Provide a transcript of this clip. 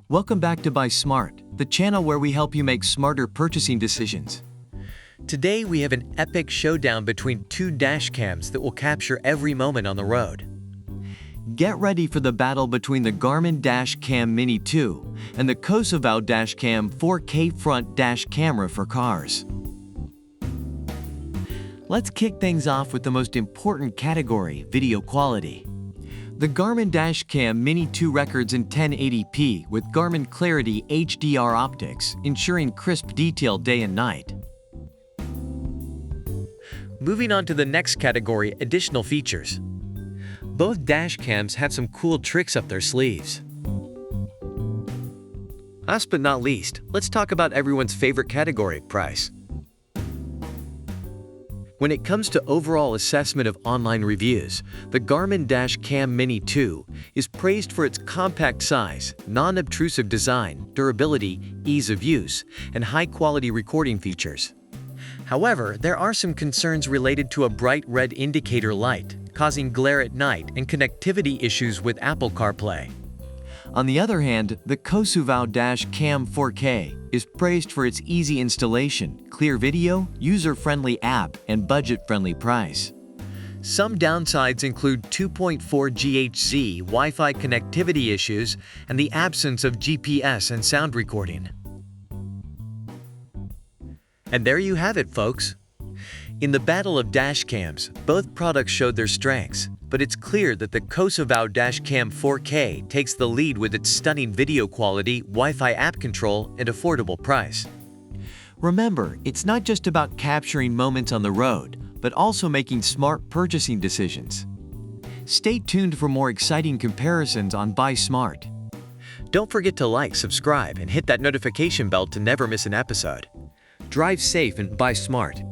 Welcome back to Buy Smart, the channel where we help you make smarter purchasing decisions. Today we have an epic showdown between two dash cams that will capture every moment on the road. Get ready for the battle between the Garmin Dash Cam Mini 2 and the Cosuvow Dash Cam 4K front dash camera for cars. Let's kick things off with the most important category, video quality. The Garmin Dash Cam Mini 2 records in 1080p with Garmin Clarity HDR optics, ensuring crisp detail day and night. Moving on to the next category, additional features. Both dash cams have some cool tricks up their sleeves. Last but not least, let's talk about everyone's favorite category, price. When it comes to overall assessment of online reviews, the Garmin Dash Cam Mini 2 is praised for its compact size, non-obtrusive design, durability, ease of use, and high-quality recording features. However, there are some concerns related to a bright red indicator light, causing glare at night and connectivity issues with Apple CarPlay. On the other hand, the Cosuvow Dash Cam 4K is praised for its easy installation, clear video, user-friendly app, and budget-friendly price. Some downsides include 2.4 GHz Wi-Fi connectivity issues and the absence of GPS and sound recording. And there you have it, folks. In the battle of dash cams, both products showed their strengths, but it's clear that the Cosuvow Dash Cam 4K takes the lead with its stunning video quality, Wi-Fi app control, and affordable price. Remember, it's not just about capturing moments on the road, but also making smart purchasing decisions. Stay tuned for more exciting comparisons on Buy Smart. Don't forget to like, subscribe, and hit that notification bell to never miss an episode. Drive safe and buy smart.